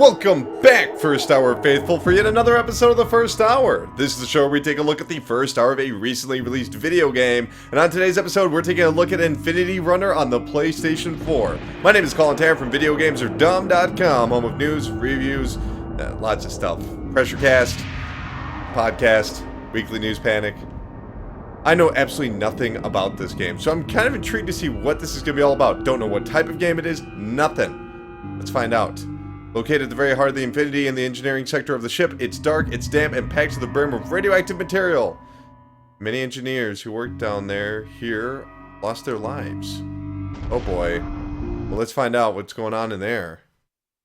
Welcome back, First Hour Faithful, for yet another episode of the First Hour. This is the show where we take a look at the first hour of a recently released video game, and on today's episode, we're taking a look at Infinity Runner on the PlayStation 4. My name is Colin from VideoGamesAreDumb.com, home of news, reviews, lots of stuff. Pressurecast, podcast, weekly news panic. I know absolutely nothing about this game, so I'm kind of intrigued to see what this is going to be all about. Don't know what type of game it is, nothing. Let's find out. Located at the very heart of the Infinity in the engineering sector of the ship, it's dark, it's damp, and packed to the brim with radioactive material. Many engineers who worked down there here lost their lives. Oh boy. Well, let's find out what's going on in there.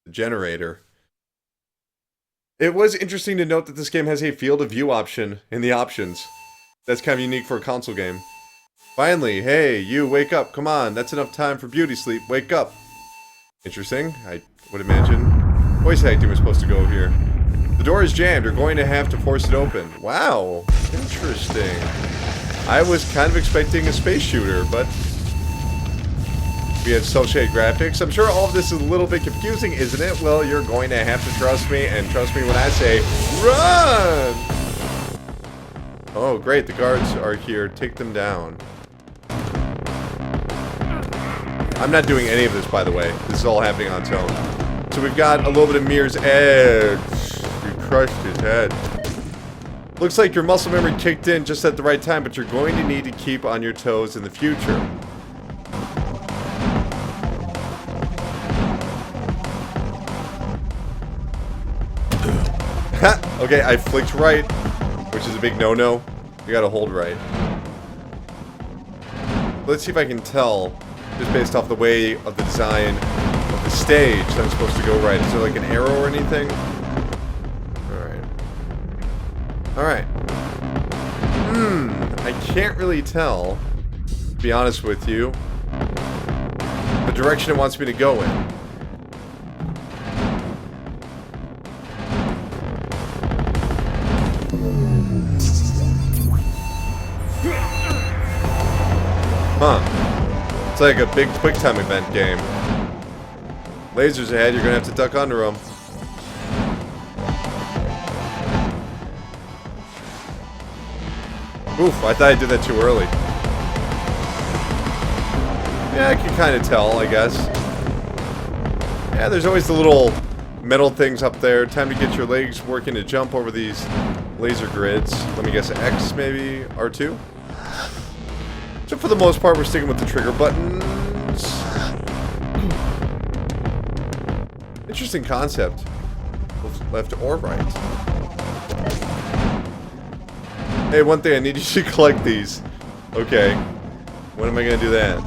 The generator. It was interesting to note that this game has a field of view option in the options. That's kind of unique for a console game. Finally, hey, you, wake up. Come on, that's enough time for beauty sleep. Wake up. Interesting. I would imagine voice acting was supposed to go here. The door is jammed. You're going to have to force it open. Wow. Interesting. I was kind of expecting a space shooter, but we had cel-shaded graphics. I'm sure all of this is a little bit confusing, isn't it? Well, you're going to have to trust me, and trust me when I say, run! Oh, great. The guards are here. Take them down. I'm not doing any of this, by the way. This is all happening on its own. So we've got a little bit of Mirror's Edge. You crushed his head. Looks like your muscle memory kicked in just at the right time, but you're going to need to keep on your toes in the future. Okay, I flicked right, which is a big no-no. You gotta hold right. Let's see if I can tell, just based off the way of the design of the stage, that I'm supposed to go right. Is there like an arrow or anything? Alright. I can't really tell, to be honest with you, the direction it wants me to go in. Huh. It's like a big quick-time event game. Lasers ahead, you're gonna have to duck under them. Oof, I thought I did that too early. Yeah, I can kind of tell, I guess. Yeah, there's always the little metal things up there. Time to get your legs working to jump over these laser grids. Let me guess, X maybe? R2? So for the most part, we're sticking with the trigger buttons. Interesting concept. Left or right. Hey, one thing, I need you to collect these. Okay. When am I going to do that?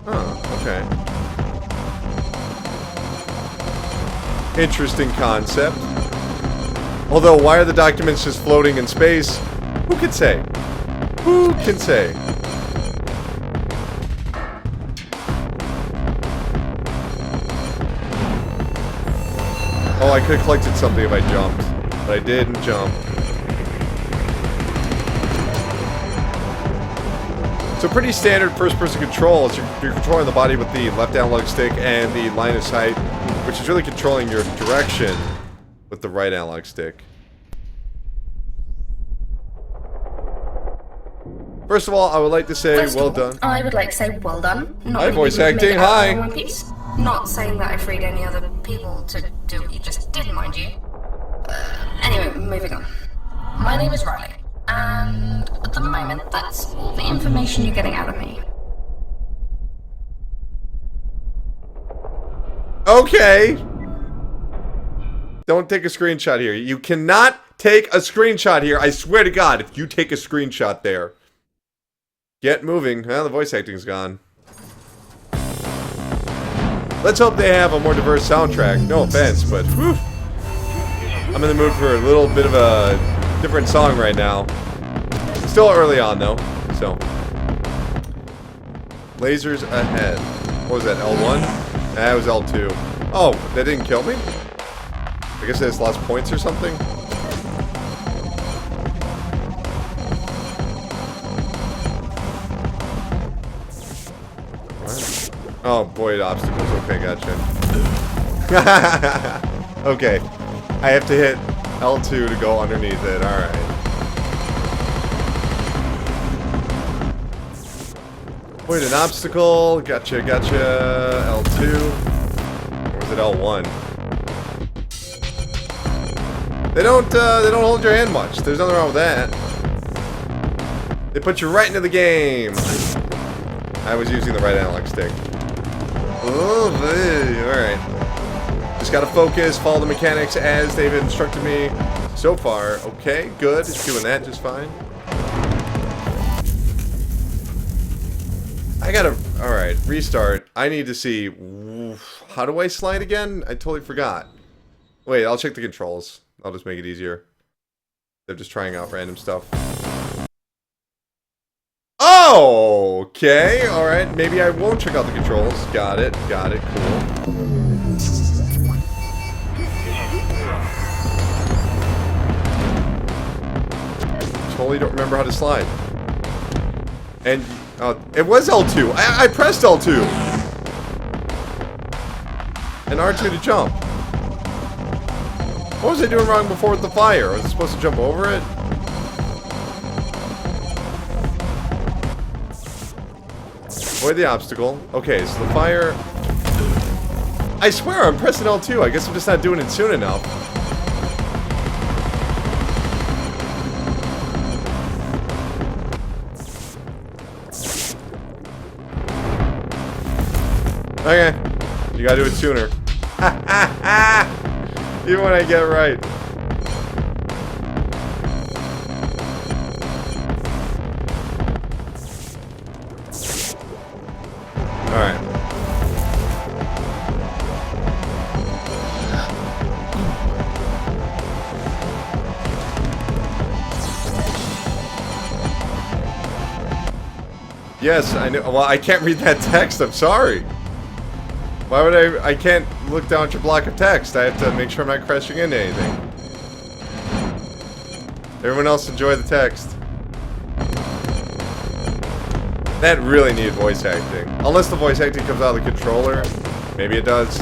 Oh, okay. Interesting concept. Although, why are the documents just floating in space? Who can say? Who can say? Oh, I could have collected something if I jumped. But I didn't jump. So pretty standard first-person control. You're controlling the body with the left analog stick and the line of sight, which is really controlling your direction with the right analog stick. First of all, I would like to say well done. I would like to say well done. Hi, voice acting. Hi. Not saying that I freed any other people to do what you just did, mind you. Anyway, moving on. My name is Riley, and at the moment, that's all the information you're getting out of me. Okay. Don't take a screenshot here. You cannot take a screenshot here. I swear to God, if you take a screenshot there. Get moving. Well, the voice acting's gone. Let's hope they have a more diverse soundtrack. No offense, but whew, I'm in the mood for a little bit of a different song right now. Still early on, though, so. Lasers ahead. What was that, L1? That was L2. Oh, that didn't kill me? I guess it has lost points or something? What? Oh, void obstacles. Okay, gotcha. Okay. I have to hit L2 to go underneath it. Alright. Void an obstacle. Gotcha, gotcha. L2. Or was it L1? They don't hold your hand much. There's nothing wrong with that. They put you right into the game. I was using the right analog stick. Oh, alright. Just gotta focus, follow the mechanics as they've instructed me so far. Okay, good. It's doing that just fine. I gotta... Alright, restart. I need to see... How do I slide again? I totally forgot. Wait, I'll check the controls. I'll just make it easier. They're just trying out random stuff. Oh, okay, alright. Maybe I won't check out the controls. Got it, cool. Totally don't remember how to slide. And, it was L2. I pressed L2. And R2 to jump. What was I doing wrong before with the fire? Was I supposed to jump over it? Avoid the obstacle. Okay, so the fire... I swear I'm pressing L2. I guess I'm just not doing it soon enough. Okay. You gotta do it sooner. Even when I get it right. Alright. Yes, I know. Well, I can't read that text. I'm sorry. Why would I can't look down at your block of text. I have to make sure I'm not crashing into anything. Everyone else enjoy the text. That really needed voice acting. Unless the voice acting comes out of the controller. Maybe it does.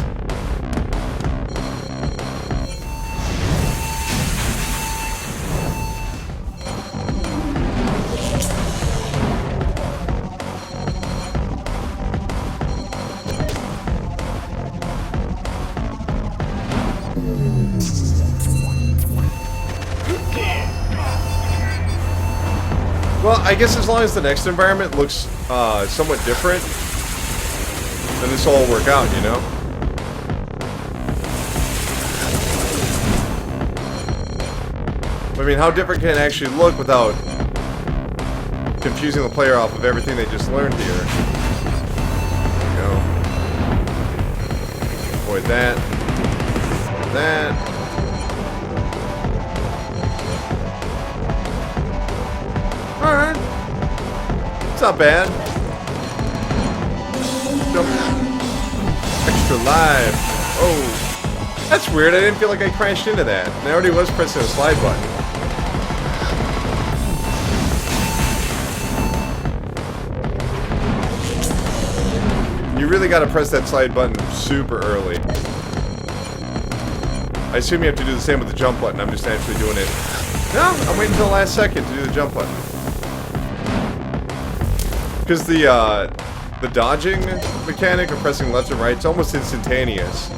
Well, I guess as long as the next environment looks somewhat different, then this will all work out, you know? I mean, how different can it actually look without confusing the player off of everything they just learned here? There we go. Avoid that. Avoid that. Alright. It's not bad. Jump. Extra life. Oh. That's weird. I didn't feel like I crashed into that. And I already was pressing a slide button. You really gotta press that slide button super early. I assume you have to do the same with the jump button. I'm just actually doing it. No, I'm waiting until the last second to do the jump button. Because the dodging mechanic of pressing left and right, it's almost instantaneous.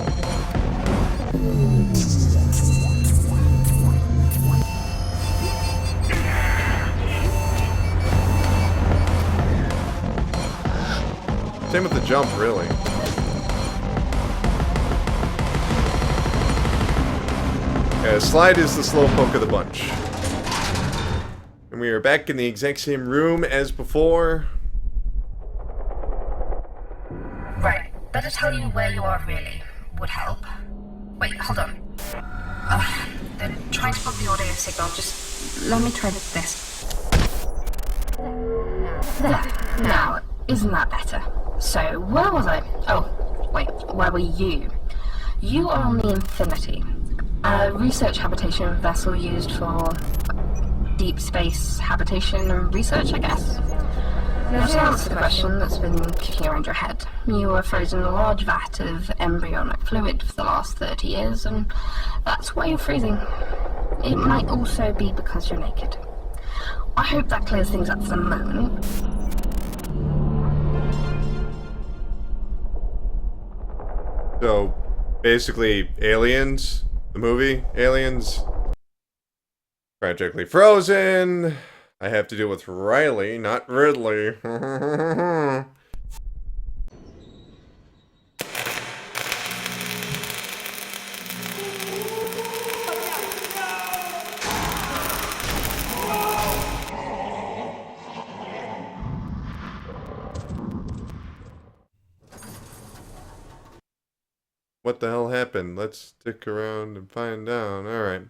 Same with the jump, really. Yeah, slide is the slow poke of the bunch. And we are back in the exact same room as before. Right, better tell you where you are really would help. Wait, hold on. They're trying to block the audio signal. Just let me try this. There. Now, isn't that better? So, where was I? Oh, wait, where were you? You are on the Infinity, a research habitation vessel used for deep space habitation and research, I guess. Now, to answer the question that's been kicking around your head, you were frozen in a large vat of embryonic fluid for the last 30 years, and that's why you're freezing. It might also be because you're naked. I hope that clears things up for the moment. So, basically, Aliens, the movie, Aliens, tragically frozen. I have to deal with Riley, not Ridley. What the hell happened? Let's stick around and find out. Alright.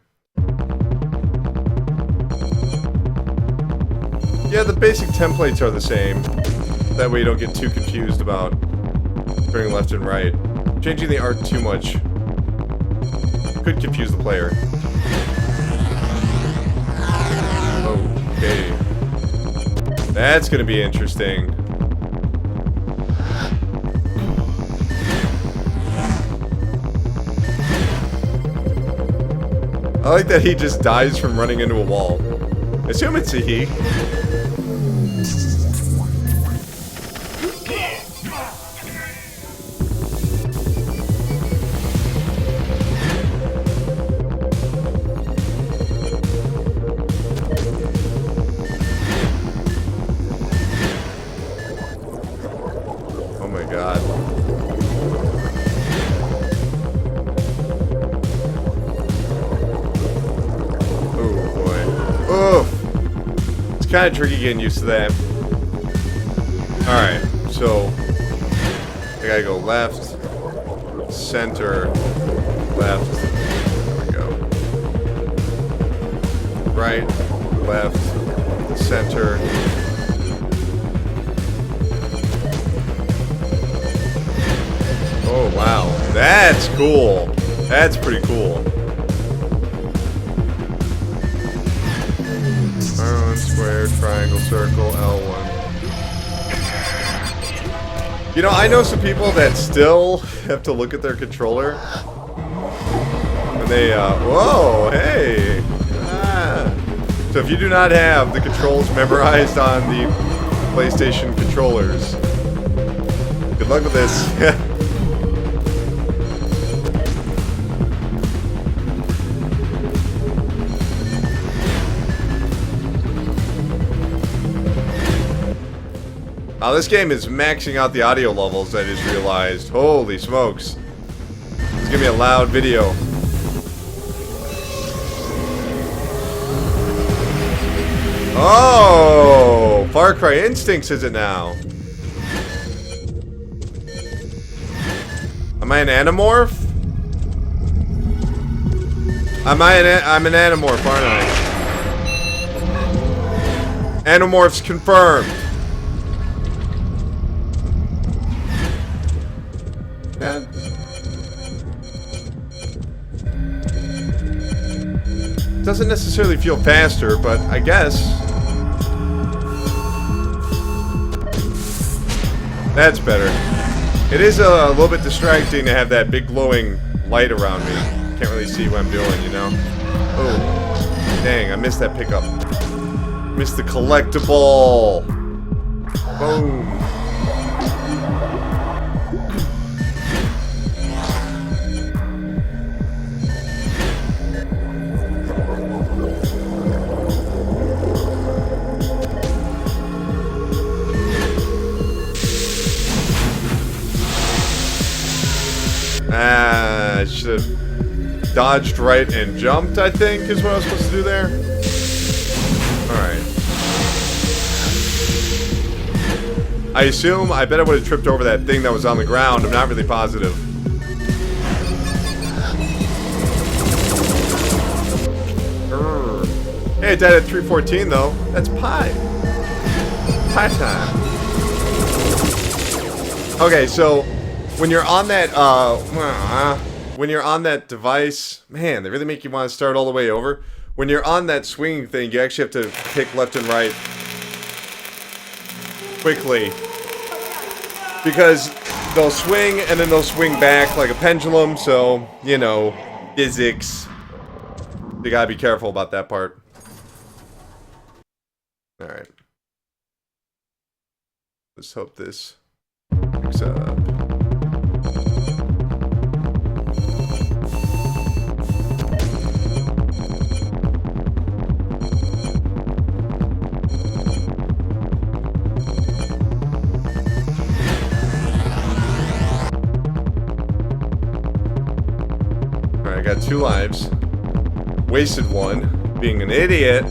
Yeah, the basic templates are the same. That way you don't get too confused about turning left and right. Changing the art too much could confuse the player. Okay. That's gonna be interesting. I like that he just dies from running into a wall. I assume it's a he. Oh my god. Kind of tricky getting used to that. Alright, so I gotta go left, center, left, there we go. Right, left, center. Oh wow, that's cool. That's pretty cool. Square, triangle, circle, L1. You know, I know some people that still have to look at their controller. And they, whoa, hey! Ah. So if you do not have the controls memorized on the PlayStation controllers, good luck with this. Now this game is maxing out the audio levels, I just realized. Holy smokes. It's gonna be a loud video. Oh! Far Cry Instincts is it now? Am I an Animorph? I'm an Animorph, aren't I? Animorphs confirmed. Yeah. Doesn't necessarily feel faster, but I guess that's better. It is a little bit distracting to have that big glowing light around me. Can't really see what I'm doing, you know? Oh, dang, I missed that pickup. Missed the collectible. Boom. I should have dodged right and jumped, I think, is what I was supposed to do there. Alright. I assume, I bet I would have tripped over that thing that was on the ground. I'm not really positive. Hey, it died at 3:14 though. That's pie. Pie time. Okay, so when you're on that device, man, they really make you want to start all the way over. When you're on that swinging thing, you actually have to pick left and right. quickly. Because they'll swing and then they'll swing back like a pendulum, so, you know, physics. You gotta be careful about that part. Alright. Let's hope this picks up. Alright, I got 2 lives. Wasted 1, being an idiot.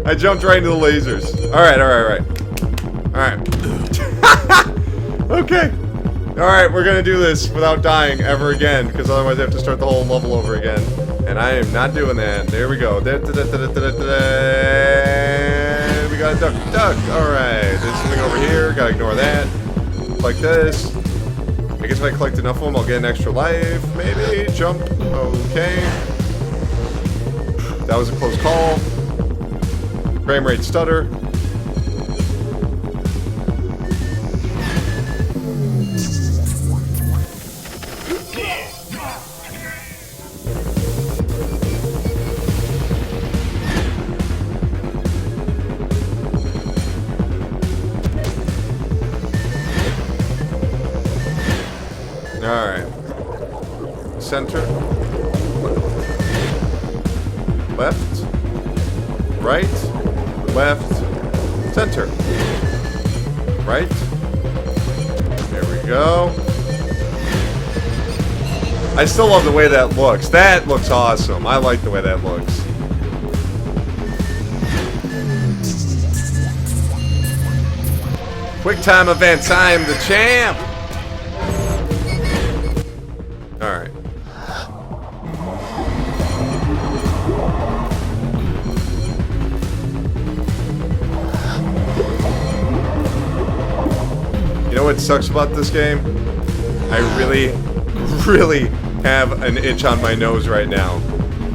I jumped right into the lasers. Alright. Okay. Alright, we're gonna do this without dying ever again, because otherwise I have to start the whole level over again. And I am not doing that. There we go. We got a duck. Alright, there's something over here. Gotta ignore that. Like this. I guess if I collect enough of them, I'll get an extra life. Maybe. Jump. Okay. That was a close call. Frame rate stutter. Alright. Center. Left. Right. Left. Center. Right. There we go. I still love the way that looks. That looks awesome. I like the way that looks. Quick time events. I am the champ. Alright. You know what sucks about this game? I really have an itch on my nose right now.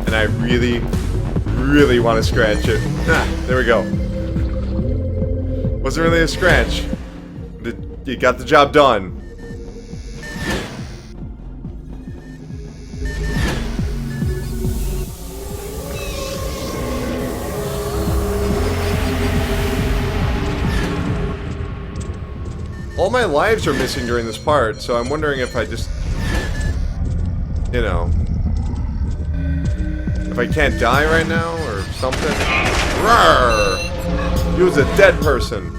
And I really want to scratch it. Ah, there we go. Wasn't really a scratch. You got the job done. All my lives are missing during this part, so I'm wondering if I just, you know, if I can't die right now or something. Rawr! He was a dead person.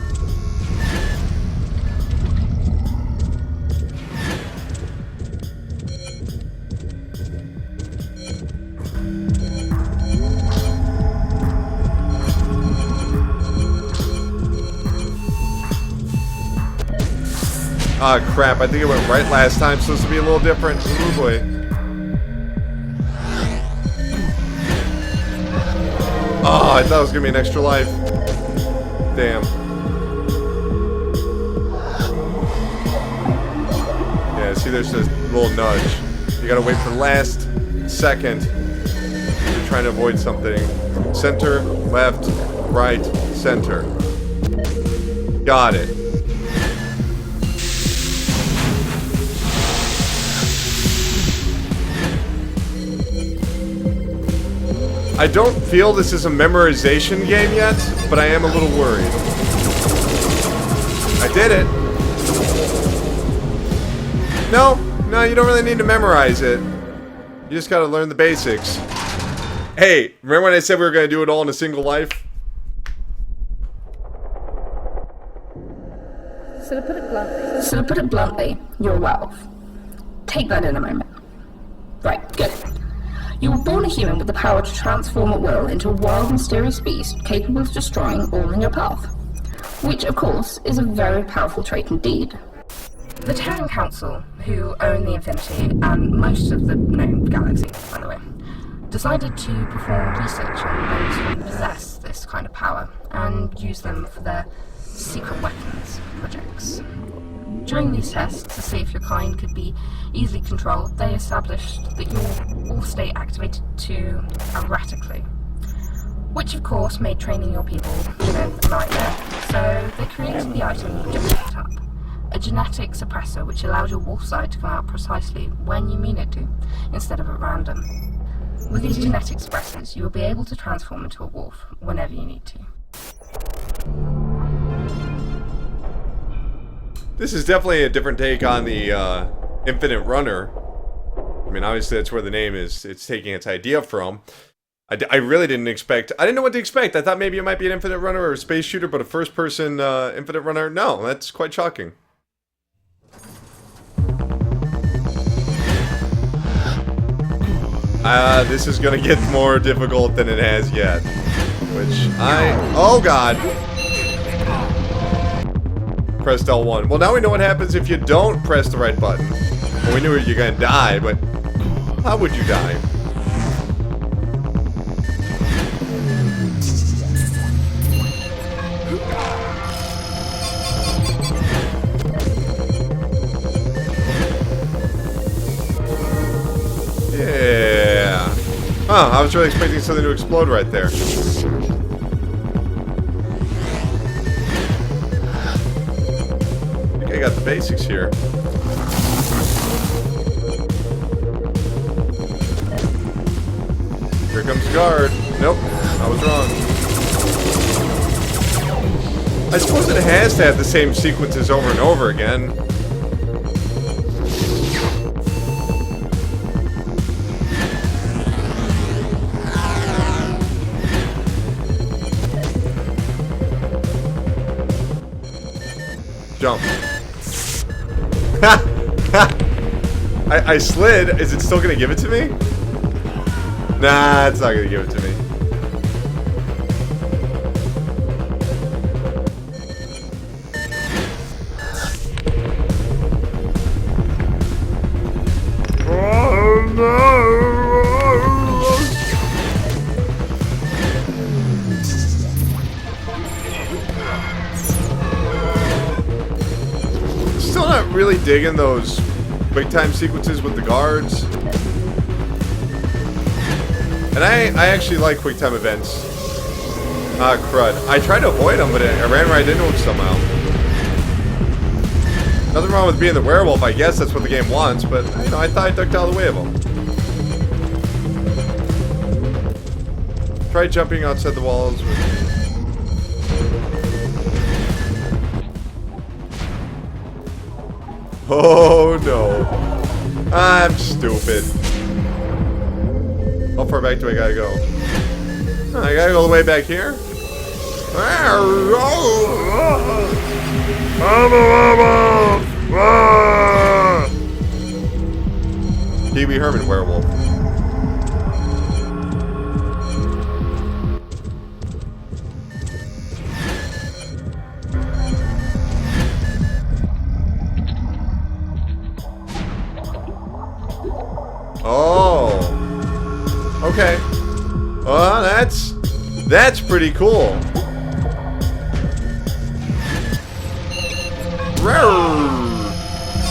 Ah, crap. I think it went right last time, so this will be a little different. Ooh, boy. Oh, I thought it was going to be an extra life. Damn. Yeah, see, there's this little nudge. You got to wait for the last second. You're trying to avoid something. Center, left, right, center. Got it. I don't feel this is a memorization game yet, but I am a little worried. I did it. No, you don't really need to memorize it. You just gotta learn the basics. Hey, remember when I said we were gonna do it all in a single life? So to put it bluntly, you're a werewolf. Take that in a moment. Right, good. You were born a human with the power to transform at will into a wild, mysterious beast capable of destroying all in your path. Which, of course, is a very powerful trait indeed. The Terran Council, who own the Infinity and most of the known galaxy, by the way, decided to perform research on those who possess this kind of power and use them for their secret weapons projects. During these tests, to see if your kind could be easily controlled, they established that you'll all stay activated to erratically, which of course made training your people, a nightmare. So they created the item you just picked up, a genetic suppressor which allows your wolf side to come out precisely when you mean it to, instead of at random. With these genetic suppressors, you will be able to transform into a wolf whenever you need to. This is definitely a different take on the Infinite Runner. I mean, obviously that's where the name is. It's taking its idea from. I really didn't expect. I didn't know what to expect. I thought maybe it might be an Infinite Runner or a space shooter, but a first-person Infinite Runner. No, that's quite shocking. This is gonna get more difficult than it has yet. Oh god. Pressed L1. Well, now we know what happens if you don't press the right button. Well, we knew you're gonna die, but how would you die? Yeah. Huh, I was really expecting something to explode right there. I got the basics here. Here comes the guard. Nope, I was wrong. I suppose it has to have the same sequences over and over again. Jump. I slid. Is it still gonna give it to me? Nah, it's not gonna give it to me. Oh no! Still not really digging those quick time sequences with the guards. And I actually like quick time events. Ah, crud. I tried to avoid them, but I ran right into them somehow. Nothing wrong with being the werewolf, I guess that's what the game wants, but, you know, I thought I ducked out of the way of them. Try jumping outside the walls with... Oh no. I'm stupid. How far back do I gotta go? Oh, I gotta go all the way back here? Pee Wee Herman werewolf. Oh. Okay. Well, that's pretty cool.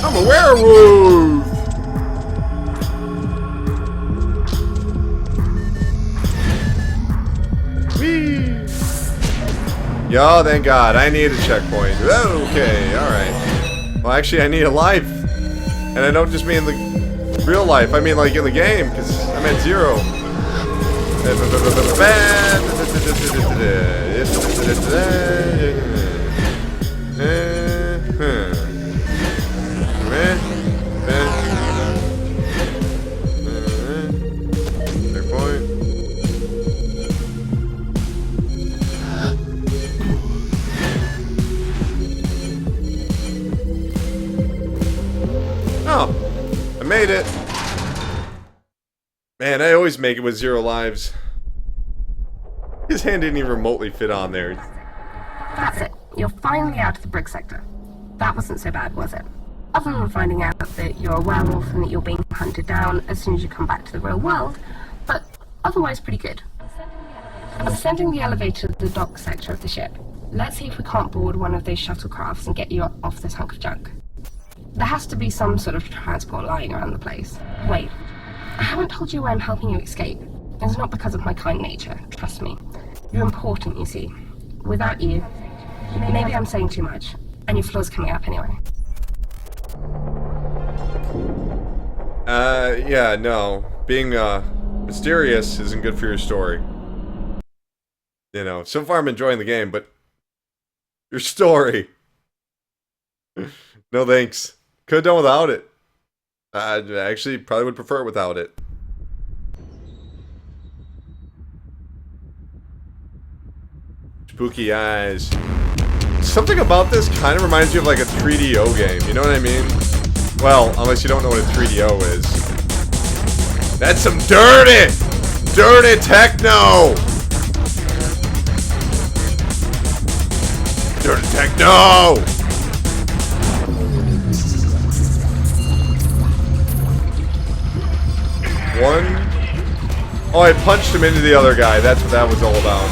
I'm a werewolf. Whee. Yo, thank God. I need a checkpoint. Okay, alright. Well, actually, I need a life. And I don't just mean the real life. I mean, like, in the game, because I'm at 0. Oh, I made it. Man, I always make it with 0 lives. His hand didn't even remotely fit on there. That's it. You're finally out of the brick sector. That wasn't so bad, was it? Other than finding out that you're a werewolf and that you're being hunted down as soon as you come back to the real world, but otherwise pretty good. Ascending the elevator to the dock sector of the ship. Let's see if we can't board one of those shuttlecrafts and get you off this hunk of junk. There has to be some sort of transport lying around the place. Wait, I haven't told you why I'm helping you escape. It's not because of my kind nature, trust me. You're important, you see. Without you, maybe I'm saying too much, and your floor's coming up anyway. Yeah, no. Being, mysterious isn't good for your story. You know, so far I'm enjoying the game, but your story. No thanks. Could have done without it. I actually probably would prefer it without it. Spooky eyes. Something about this kind of reminds you of like a 3DO game, you know what I mean? Well, unless you don't know what a 3DO is. That's some dirty techno! Dirty techno! One. Oh, I punched him into the other guy. That's what that was all about.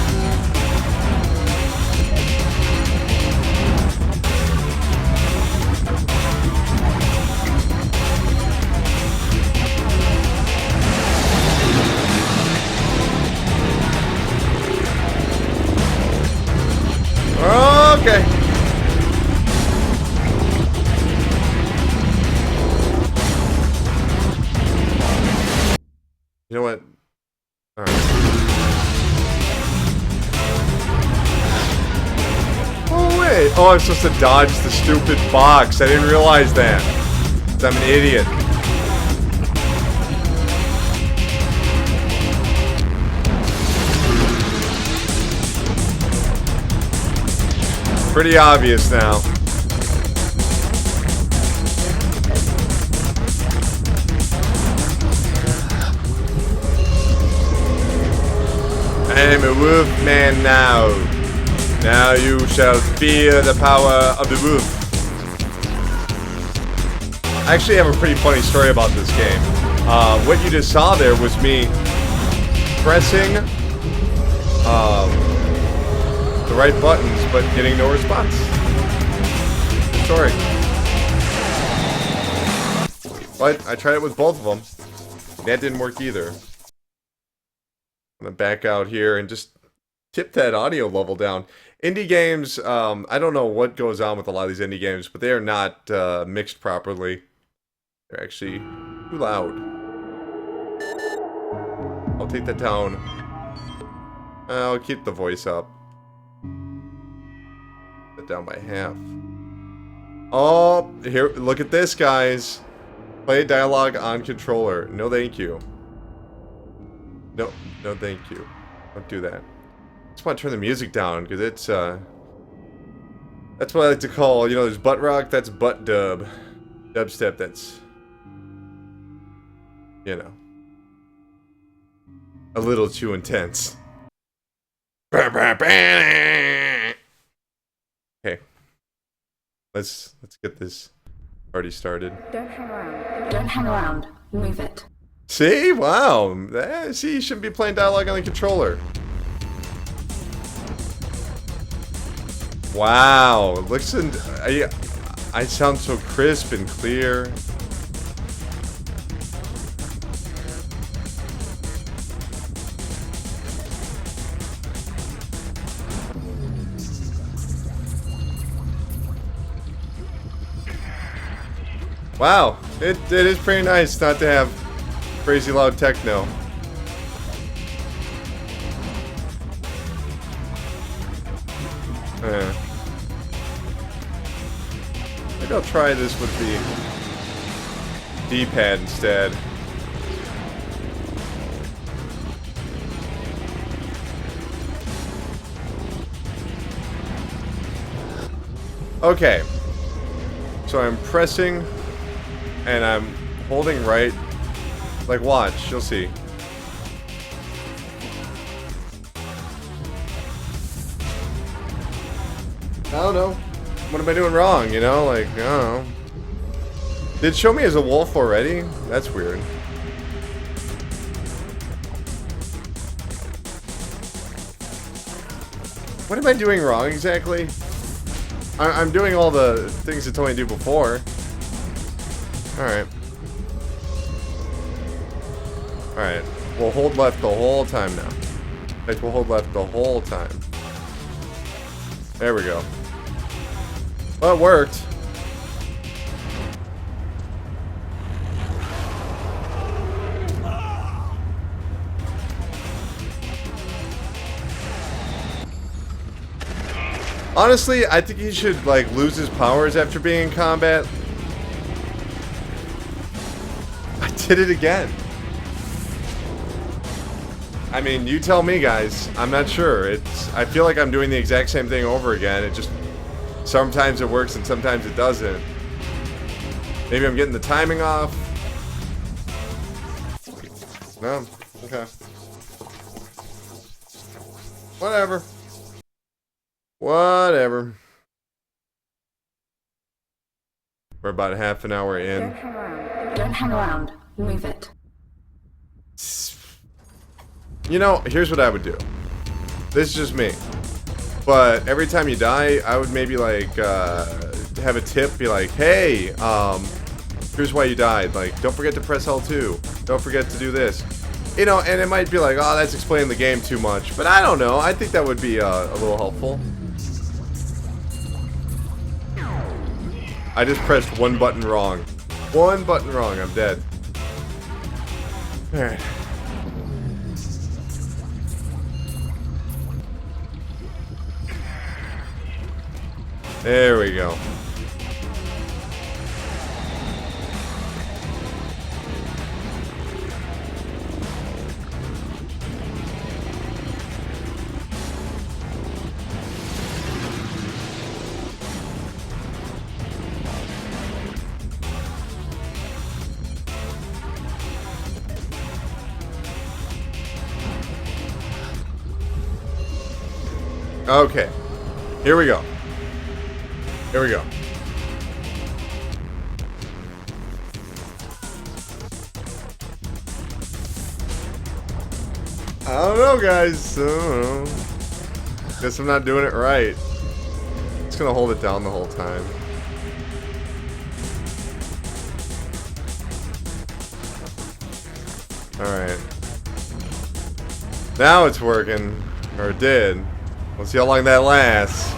Okay. You know what? Alright. Oh, wait. Oh, I'm supposed to dodge the stupid box. I didn't realize that. 'Cause I'm an idiot. Pretty obvious now. I am a wolf man now. Now you shall fear the power of the wolf. I actually have a pretty funny story about this game. What you just saw there was me pressing the right buttons, but getting no response. Good story. But I tried it with both of them. That didn't work either. I'm gonna back out here and just tip that audio level down. Indie games, I don't know what goes on with a lot of these indie games, but they are not mixed properly. They're actually too loud. I'll take that down. I'll keep the voice up. That down by half. Oh, here, look at this, guys. Play dialogue on controller. No, thank you. No, no, thank you. Don't do that. I just want to turn the music down because it's that's what I like to call, you know, there's butt rock, that's butt dub. Dubstep, that's, you know, a little too intense. Okay. Let's get this party started. Don't hang around. Don't hang around. Move it. See? Wow. See, you shouldn't be playing dialogue on the controller. Wow. Listen, I sound so crisp and clear. Wow. It is pretty nice not to have crazy loud techno. Maybe I'll try this with the D-pad instead. Okay. So I'm pressing and I'm holding right. Like, watch, you'll see. I don't know. What am I doing wrong, you know? Like, I don't know. Did it show me as a wolf already? That's weird. What am I doing wrong exactly? I'm doing all the things it told me to do before. Alright. Alright. We'll hold left the whole time now. In fact, we'll hold left the whole time. There we go. Well, it worked. Honestly, I think he should, like, lose his powers after being in combat. I did it again. I mean, you tell me, guys. I'm not sure. I feel like I'm doing the exact same thing over again. It just... Sometimes it works and sometimes it doesn't. Maybe I'm getting the timing off. No? Okay. Whatever. Whatever. We're about half an hour in. Don't hang around. Don't hang around. Move it. You know, here's what I would do. This is just me. But every time you die, I would maybe like have a tip, be like, hey, here's why you died. Like, don't forget to press L2. Don't forget to do this. You know, and it might be like, oh, that's explaining the game too much. But I don't know. I think that would be a little helpful. I just pressed one button wrong. One button wrong. I'm dead. Alright. There we go. Okay. Here we go. Here we go. I don't know, guys. I don't know. Guess I'm not doing it right. Just gonna hold it down the whole time. Alright. Now it's working. Or it did. Let's see how long that lasts.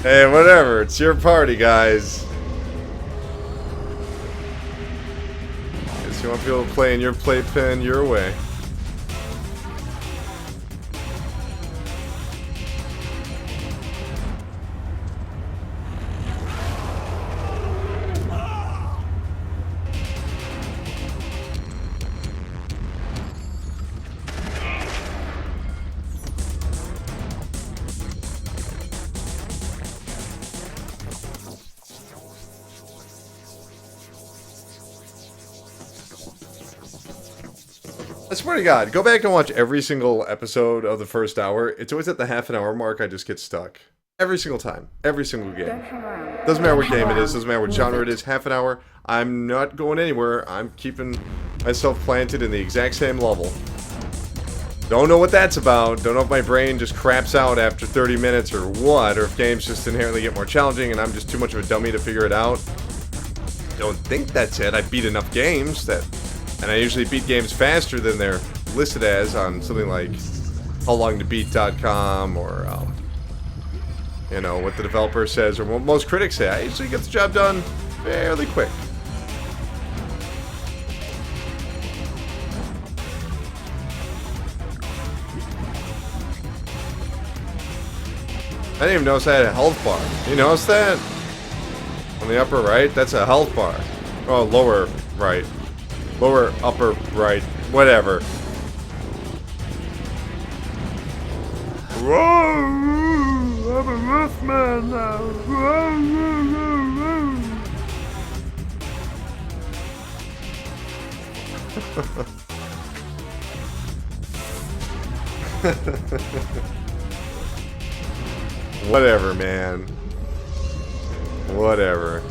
Hey, whatever. It's your party, guys. Guess you want people to play in your playpen your way. I swear to God, go back and watch every single episode of the first hour. It's always at the half an hour mark I just get stuck. Every single time. Every single game. Doesn't matter what game it is, doesn't matter what genre it is, half an hour. I'm not going anywhere. I'm keeping myself planted in the exact same level. Don't know what that's about. Don't know if my brain just craps out after 30 minutes or what, or if games just inherently get more challenging and I'm just too much of a dummy to figure it out. Don't think that's it. I beat enough games that... And I usually beat games faster than they're listed as on something like howlongtobeat.com or, you know, what the developer says or what most critics say. I usually get the job done fairly quick. I didn't even notice I had a health bar. You notice that? On the upper right? That's a health bar. Oh, lower right. Lower, upper, right, whatever. Whoa! I'm a rough man now. Whatever, man. Whatever.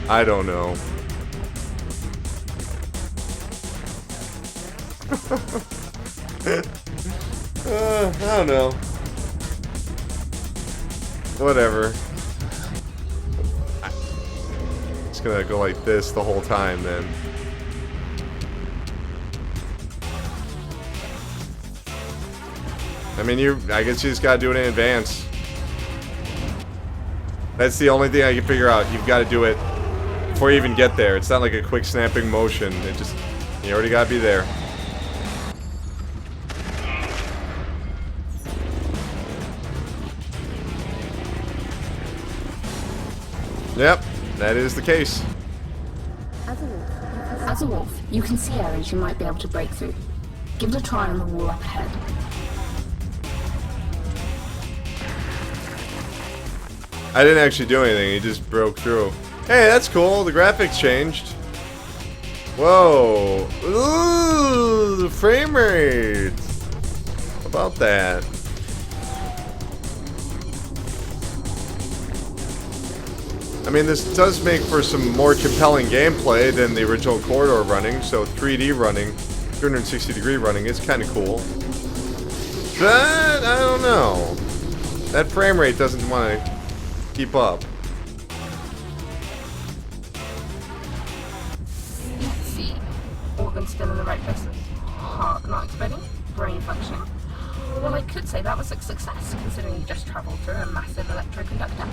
I don't know. I don't know. Whatever. It's gonna go like this the whole time then. I mean, I guess you just gotta do it in advance. That's the only thing I can figure out. You've got to do it before you even get there. It's not like a quick snapping motion. You already gotta be there. Yep, that is the case. As a wolf, you can see areas you might be able to break through. Give it a try on the wall up ahead. I didn't actually do anything, he just broke through. Hey, that's cool, the graphics changed. Whoa. Ooh, the frame rate. How about that? I mean, this does make for some more compelling gameplay than the original Corridor running, so 3D running, 360-degree running is kind of cool. But, I don't know. That frame rate doesn't want to keep up. Let's see. Organs still in the right places. Heart not exploding. Brain functioning. Well, I could say that was a success, considering you just travelled through a massive electroconductor.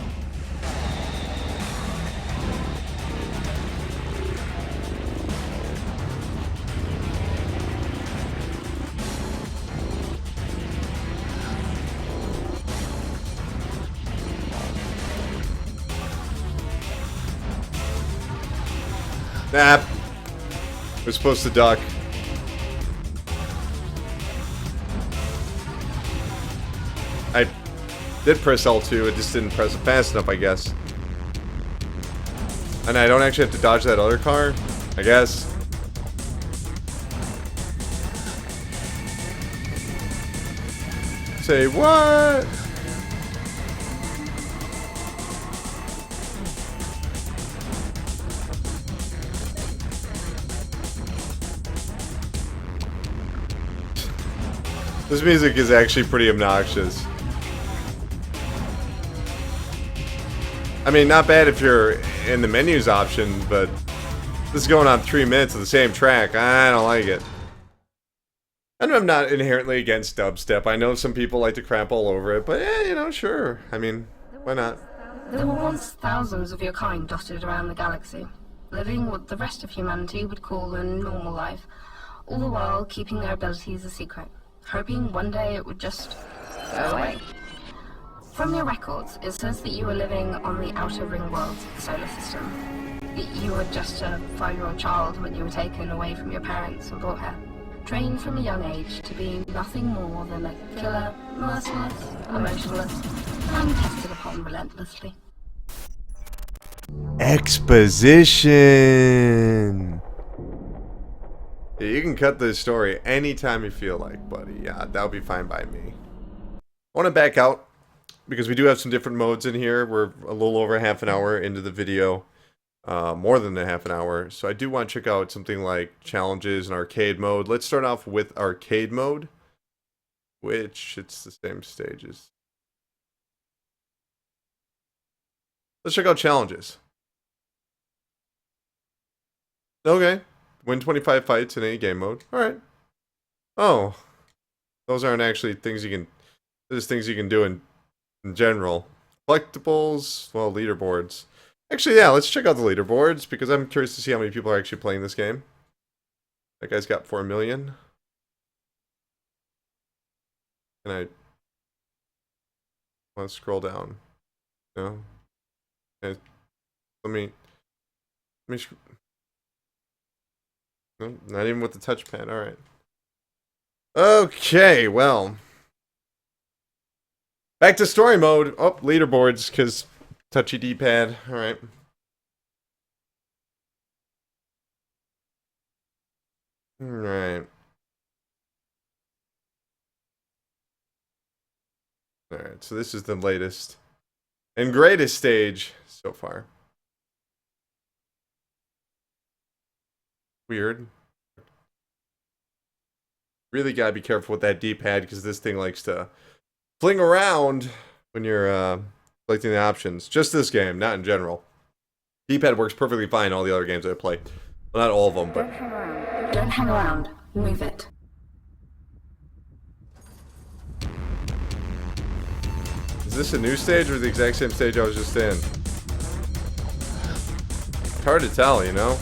Nah. We're supposed to duck. I did press L2, it just didn't press it fast enough, I guess. And I don't actually have to dodge that other car, I guess. Say what? This music is actually pretty obnoxious. I mean, not bad if you're in the menus option, but this is going on 3 minutes of the same track. I don't like it. And I'm not inherently against dubstep. I know some people like to crap all over it, but yeah, you know, sure. I mean, why not? There were once thousands of your kind dotted around the galaxy, living what the rest of humanity would call a normal life, all the while keeping their abilities a secret, hoping one day it would just go away. From your records, it says that you were living on the outer ring world of the solar system. That you were just a 5-year-old child when you were taken away from your parents and brought here. Trained from a young age to be nothing more than a killer, merciless, emotionless, and tested upon relentlessly. Exposition! Yeah, you can cut this story anytime you feel like, buddy. Yeah, that'll be fine by me. I want to back out, because we do have some different modes in here. We're a little over half an hour into the video. More than a half an hour. So I do want to check out something like challenges and arcade mode. Let's start off with arcade mode, which it's the same stages. Let's check out challenges. Okay. Win 25 fights in any game mode. Alright. Oh. Those aren't actually things you can... There's things you can do in general. Collectibles, well, leaderboards. Actually, yeah, let's check out the leaderboards, because I'm curious to see how many people are actually playing this game. That guy's got 4 million. Can I... want to scroll down? No? Okay. Let me... No, not even with the touchpad, alright. Okay, well... Back to story mode. Oh, leaderboards, because touchy D-pad. Alright. Alright. Alright. Alright, so this is the latest and greatest stage so far. Weird. Really gotta be careful with that D-pad because this thing likes to fling around when you're selecting the options. Just this game, not in general. D-pad works perfectly fine in all the other games I play. Well, not all of them, but... Don't hang around. Don't hang around. Move it. Is this a new stage or the exact same stage I was just in? It's hard to tell, you know?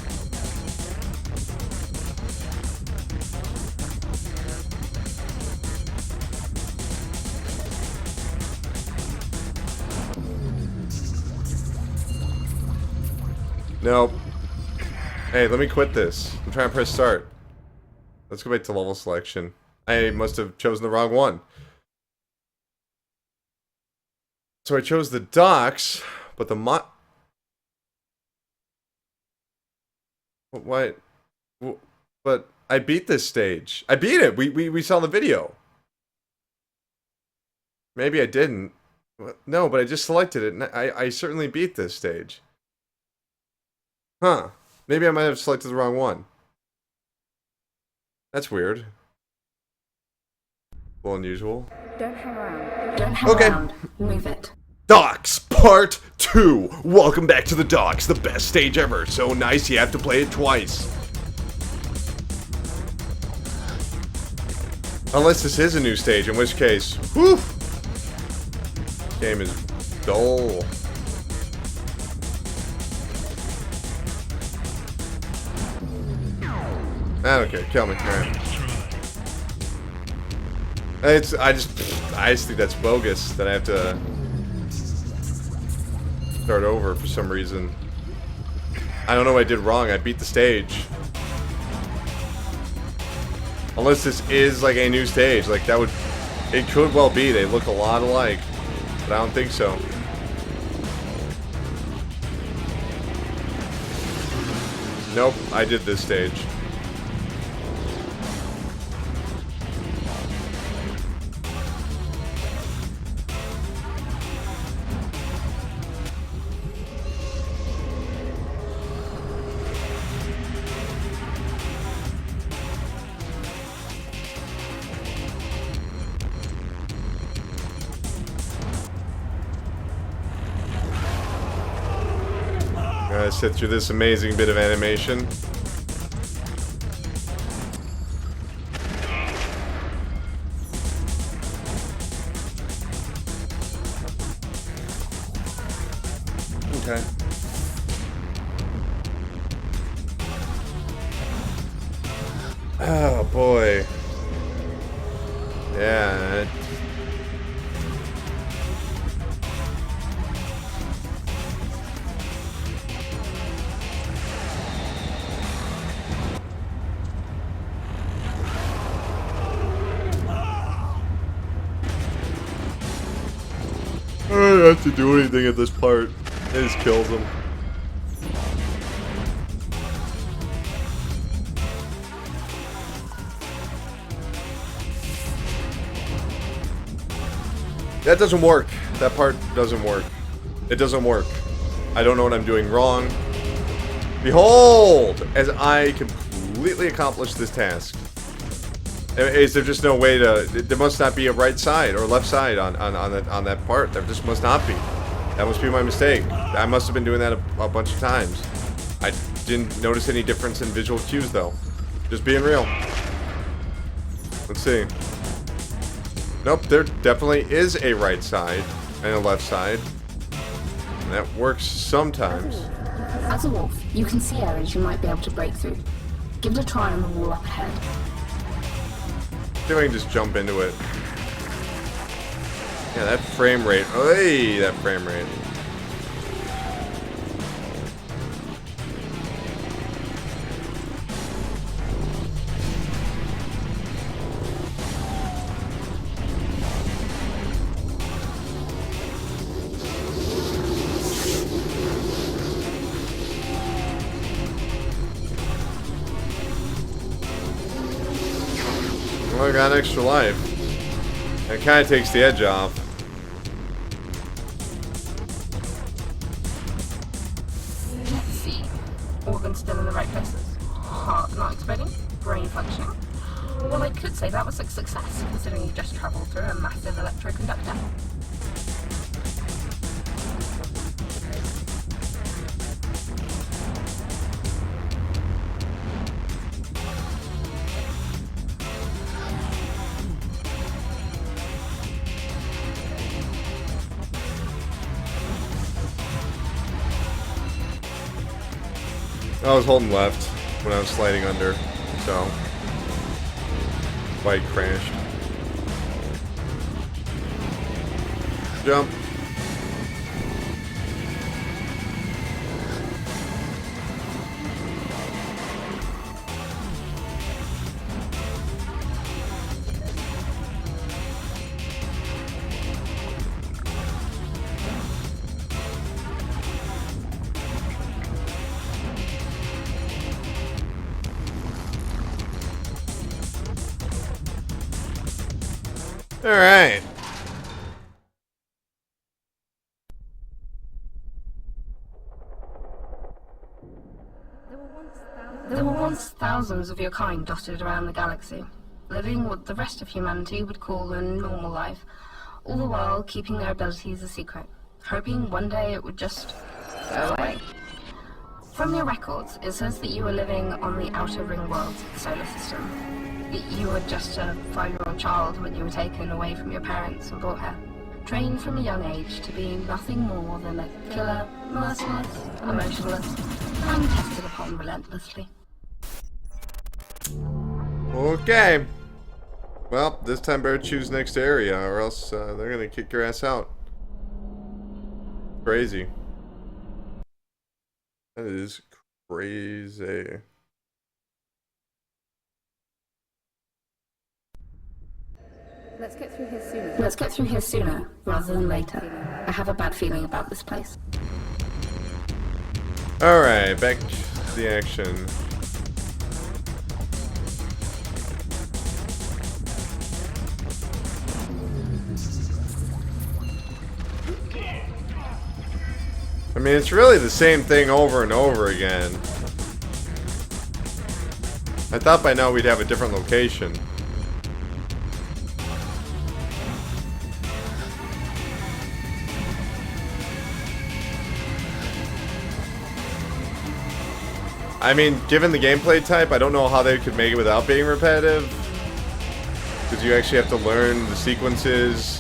Nope. Hey, let me quit this. I'm trying to press start. Let's go back to level selection. I must have chosen the wrong one. So I chose the docks, but the What? But I beat this stage. I beat it! We saw the video. Maybe I didn't. No, but I just selected it, and I certainly beat this stage. Huh. Maybe I might have selected the wrong one. That's weird. A little unusual. Don't hang around. Don't hang around. Move it. Docks Part 2. Welcome back to the Docks, the best stage ever. So nice you have to play it twice. Unless this is a new stage, in which case, whew, game is dull. I don't care. Kill me. Alright. I just think that's bogus that I have to start over for some reason. I don't know what I did wrong. I beat the stage. Unless this is like a new stage. Like that would... It could well be. They look a lot alike. But I don't think so. Nope. I did this stage. Gotta sit through this amazing bit of animation. Okay. Oh boy. Yeah. I don't have to do anything at this part. It just kills him. That doesn't work. That part doesn't work. It doesn't work. I don't know what I'm doing wrong. Behold! As I completely accomplish this task. Is there just no way to... There must not be a right side or left side on that part. There just must not be. That must be my mistake. I must have been doing that a bunch of times. I didn't notice any difference in visual cues, though. Just being real. Let's see. Nope, there definitely is a right side and a left side. And that works sometimes. As a wolf, you can see areas you might be able to break through. Give it a try on the wall up ahead. See if I can just jump into it. Yeah, that frame rate. Hey, that frame rate. Well, I got an extra life. That kind of takes the edge off. Well, I could say that was a success, considering you just travelled through a massive electroconductor. I was holding left when I was sliding under, so bike crashed. Jump. All right. There were once thousands of your kind dotted around the galaxy, living what the rest of humanity would call a normal life, all the while keeping their abilities a secret, hoping one day it would just go away. From your records, it says that you were living on the outer ring worlds of the solar system. You were just a 5-year-old child when you were taken away from your parents and brought here, trained from a young age to be nothing more than a killer, merciless, emotionless, and tested upon relentlessly. Okay. Well, this time better choose next area, or else they're gonna kick your ass out. Crazy. That is crazy. Let's get through here sooner rather than later. I have a bad feeling about this place. Alright, back to the action. I mean, it's really the same thing over and over again. I thought by now we'd have a different location. I mean, given the gameplay type, I don't know how they could make it without being repetitive. Because you actually have to learn the sequences.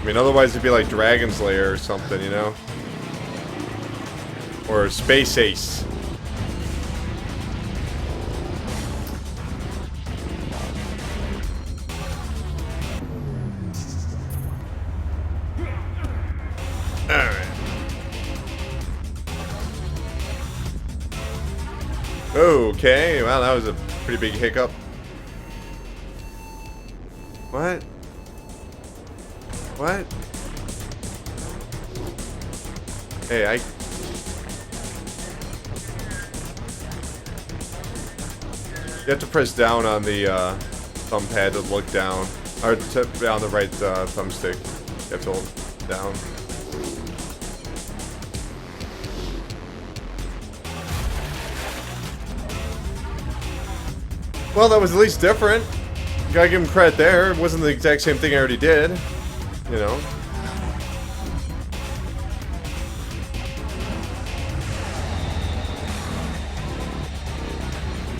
I mean, otherwise it'd be like Dragon's Lair or something, you know? Or Space Ace. Alright. Okay, well, that was a pretty big hiccup. What? What? Hey, you have to press down on the thumb pad to look down. Or on the right thumbstick. You have to hold down. Well, that was at least different. Gotta give him credit there. It wasn't the exact same thing I already did. You know.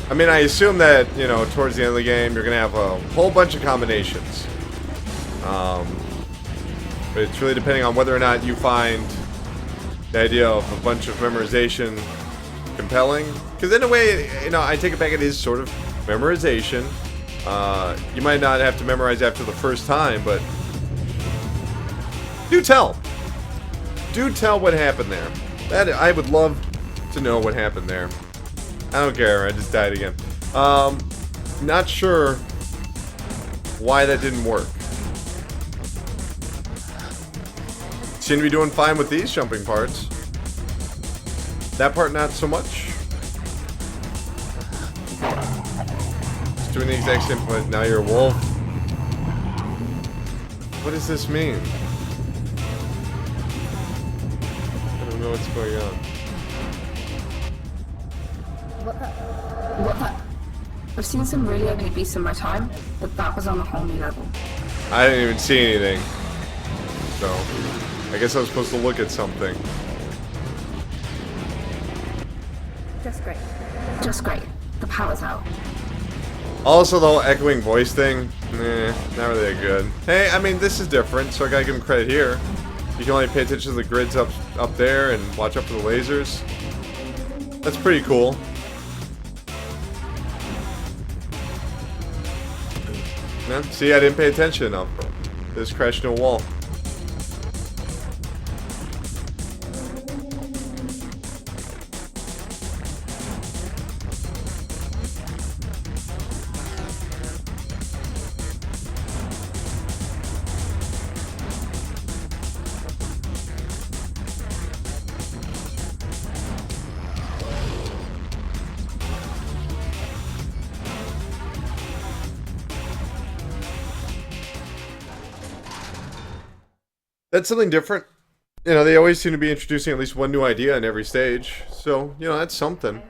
I mean, I assume that, you know, towards the end of the game, you're gonna have a whole bunch of combinations. But it's really depending on whether or not you find the idea of a bunch of memorization compelling. Because in a way, you know, I take it back, it is sort of memorization. You might not have to memorize after the first time, but do tell. Do tell what happened there. That I would love to know what happened there. I don't care, I just died again. Not sure why that didn't work. Seem to be doing fine with these jumping parts. That part not so much. Just doing the exact same, but now you're a wolf. What does this mean? I don't know what's going on. I've seen some really ugly beasts in my time, but that was on a whole new level. I didn't even see anything. So, I guess I was supposed to look at something. Just great. Just great. The power's out. Also, the whole echoing voice thing, not really that good. Hey, I mean, this is different, so I gotta give him credit here. You can only pay attention to the grids up there and watch out for the lasers. That's pretty cool. Yeah, see, I didn't pay attention enough. Just crashed into a wall. That's something different. You know, they always seem to be introducing at least one new idea in every stage. So, you know, that's something.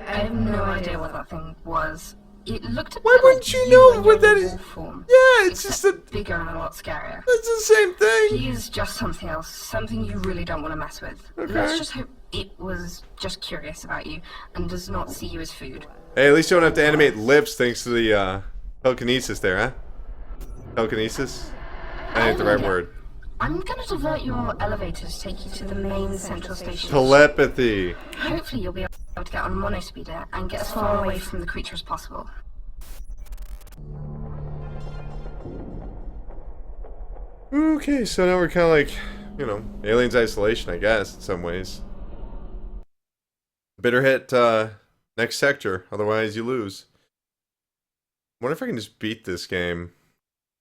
I have no idea what that thing was. It looked a bit Why wouldn't like you know what that is? Form, Yeah, it's just a... bigger and a lot scarier. It's the same thing. He is just something else, something you really don't want to mess with. Okay. Let's just hope it was just curious about you and does not see you as food. Hey, at least you don't have to animate lips thanks to the telekinesis there, huh? Telekinesis? That ain't the right word. I'm gonna divert your elevator to take you to the main central station. Telepathy. Hopefully you'll be able to get on monospeeder and get as far away from the creature as possible. Okay, so now we're kind of like, you know, Aliens Isolation, I guess, in some ways. Better hit next sector, otherwise you lose. I wonder if I can just beat this game.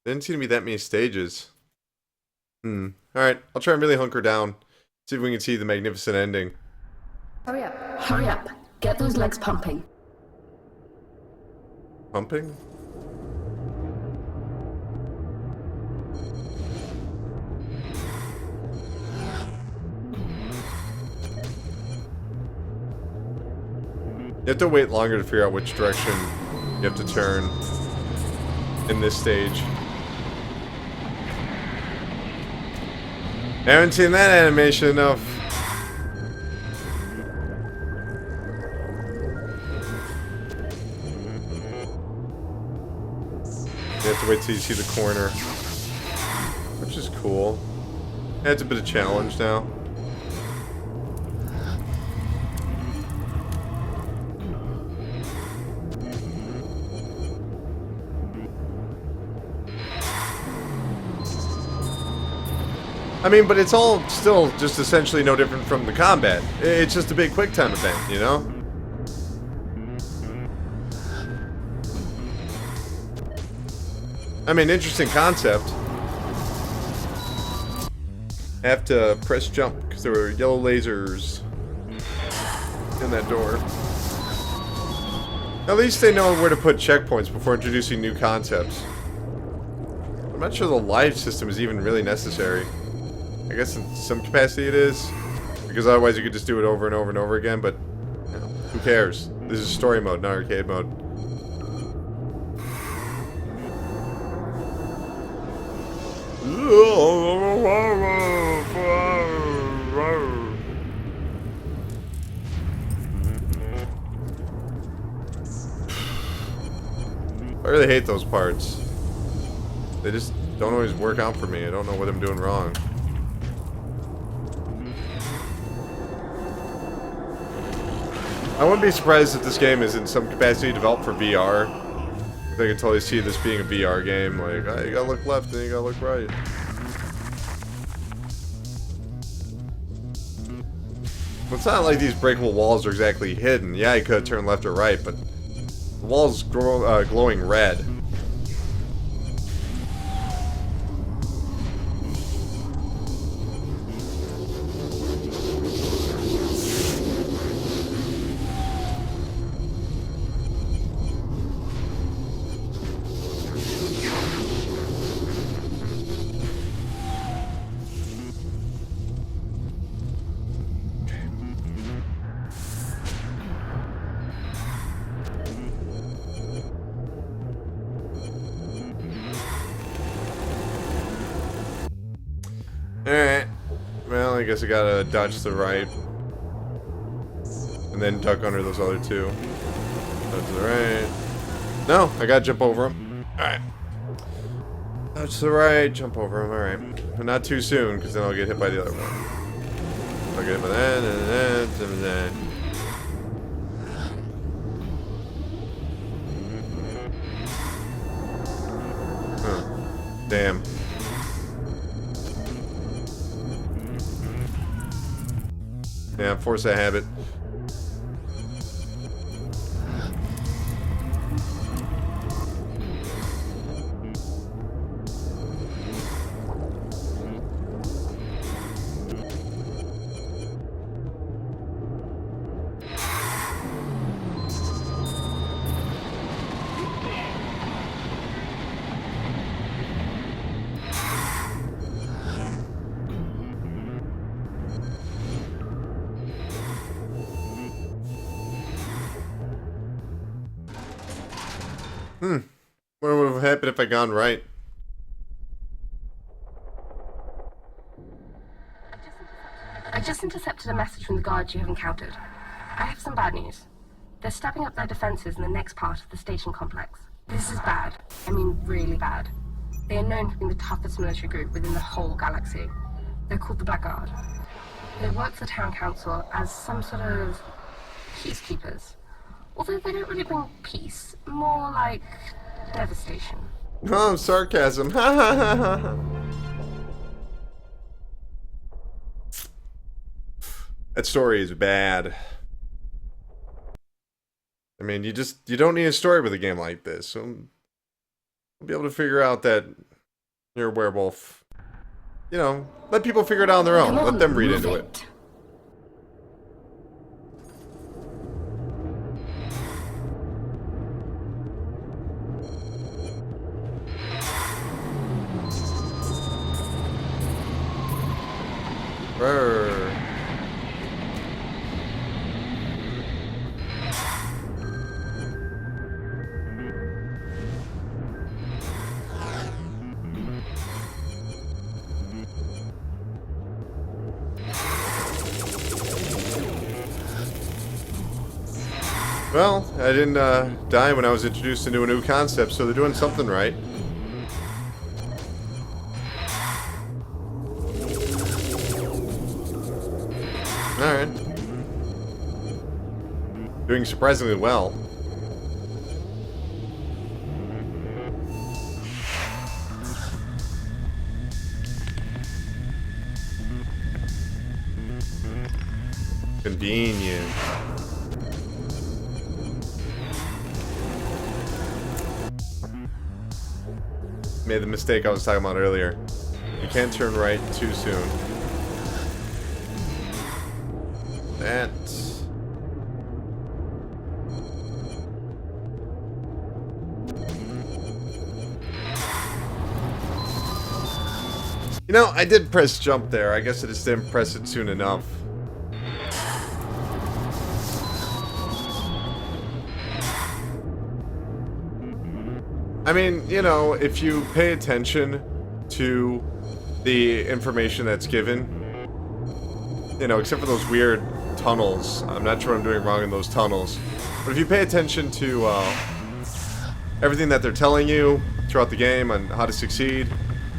There didn't seem to be that many stages. Alright, I'll try and really hunker down. See if we can see the magnificent ending. Hurry up. Hurry up. Get those legs pumping. Pumping? You have to wait longer to figure out which direction you have to turn in this stage. I haven't seen that animation enough. You have to wait till you see the corner, which is cool. Adds a bit of challenge now. I mean, but it's all still just essentially no different from the combat. It's just a big quick time event, you know? I mean, interesting concept. I have to press jump because there were yellow lasers in that door. At least they know where to put checkpoints before introducing new concepts. I'm not sure the live system is even really necessary. I guess in some capacity it is, because otherwise you could just do it over and over and over again, but you know, who cares? This is story mode, not arcade mode. I really hate those parts. They just don't always work out for me. I don't know what I'm doing wrong. I wouldn't be surprised if this game is in some capacity developed for VR. I can totally see this being a VR game. Like, oh, you gotta look left and you gotta look right. Well, it's not like these breakable walls are exactly hidden. Yeah, you could turn left or right, but the wall's glowing red. Alright. Well, I guess I gotta dodge to the right. And then duck under those other two. Dodge to the right. No, I gotta jump over them. Alright. Dodge to the right, jump over them. Alright. But not too soon, because then I'll get hit by the other one. I'll get hit by that, and that, and that. Huh. Damn. Yeah, force a habit. What would have happened if I gone right? I just intercepted a message from the guards you have encountered. I have some bad news. They're stepping up their defenses in the next part of the station complex. This is bad. I mean, really bad. They are known for being the toughest military group within the whole galaxy. They're called the Blackguard. They work for the town council as some sort of peacekeepers. Although they don't really bring peace, more like devastation. Oh, sarcasm. Ha ha ha ha ha. That story is bad. I mean, you don't need a story with a game like this. So you'll be able to figure out that you're a werewolf. You know, let people figure it out on their own. Let them read into it. Well, I didn't die when I was introduced into a new concept, so they're doing something right. Alright. Doing surprisingly well. Convenient. Made the mistake I was talking about earlier. You can't turn right too soon. That. You know, I did press jump there. I guess I just didn't press it soon enough. I mean, you know, if you pay attention to the information that's given, you know, except for those weird tunnels. I'm not sure what I'm doing wrong in those tunnels. But if you pay attention to everything that they're telling you throughout the game on how to succeed,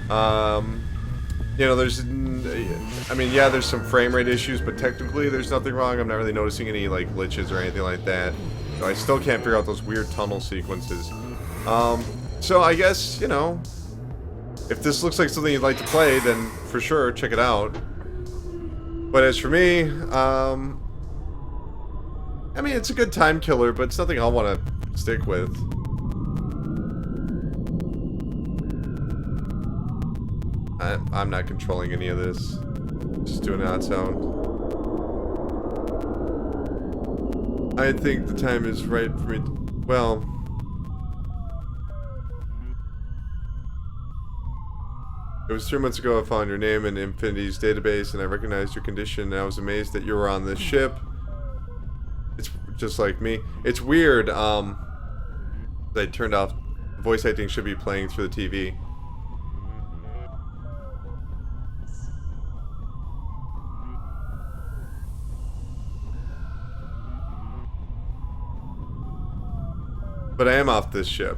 you know, there's, I mean, yeah, there's some frame rate issues, but technically there's nothing wrong. I'm not really noticing any, like, glitches or anything like that. So I still can't figure out those weird tunnel sequences. So I guess, you know, if this looks like something you'd like to play, then for sure, check it out. But as for me, I mean, it's a good time killer, but it's nothing I'll want to stick with. I'm not controlling any of this. Just doing an odd sound. I think the time is right for me to, well... It was 3 months ago I found your name in Infinity's database and I recognized your condition and I was amazed that you were on this ship. It's just like me. It's weird, they turned off, voice acting should be playing through the TV. But I am off this ship.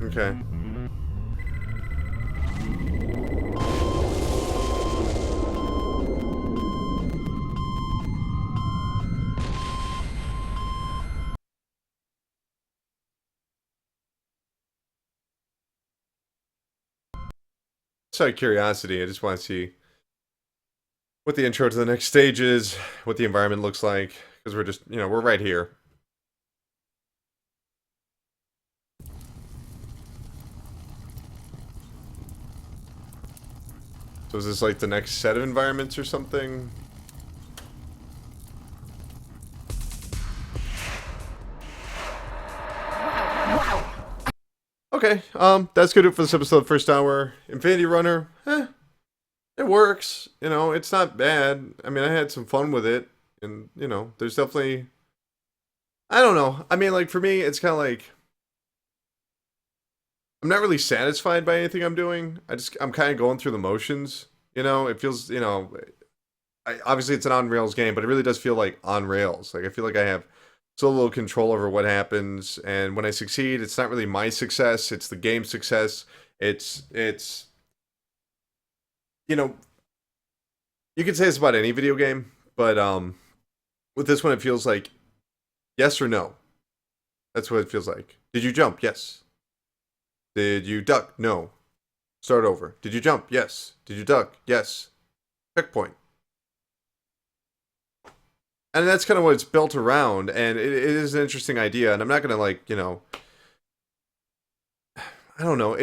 Okay. Just out of curiosity, I just want to see what the intro to the next stage is, what the environment looks like, because we're just, we're right here. So is this like the next set of environments or something? Wow. Okay, that's good for this episode, first hour. Infinity Runner, it works. It's not bad. I mean, I had some fun with it, and there's definitely, I don't know. I mean, like for me, it's kind of like I'm not really satisfied by anything I'm doing. I'm kind of going through the motions. It feels, obviously it's an on rails game, but it really does feel like on rails. Like I feel like I have so little control over what happens, and when I succeed, it's not really my success, it's the game's success. It's you could say this about any video game, but with this one it feels like yes or no. That's what it feels like. Did you jump? Yes. Did you duck? No. Start over. Did you jump? Yes. Did you duck? Yes. Checkpoint. And that's kind of what it's built around, and it is an interesting idea, and I'm not gonna like, I don't know,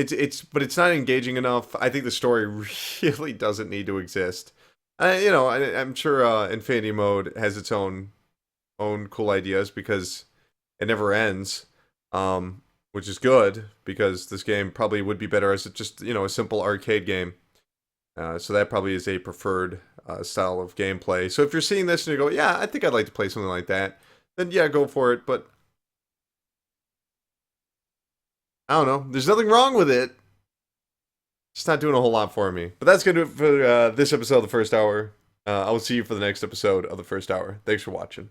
but it's not engaging enough. I think the story really doesn't need to exist. I'm sure Infinity Mode has its own cool ideas because it never ends, which is good because this game probably would be better as just a simple arcade game. So that probably is a preferred style of gameplay. So if you're seeing this and you go, yeah, I think I'd like to play something like that, then yeah, go for it. But I don't know. There's nothing wrong with it. It's not doing a whole lot for me. But that's going to do it for this episode of the first hour. I will see you for the next episode of the first hour. Thanks for watching.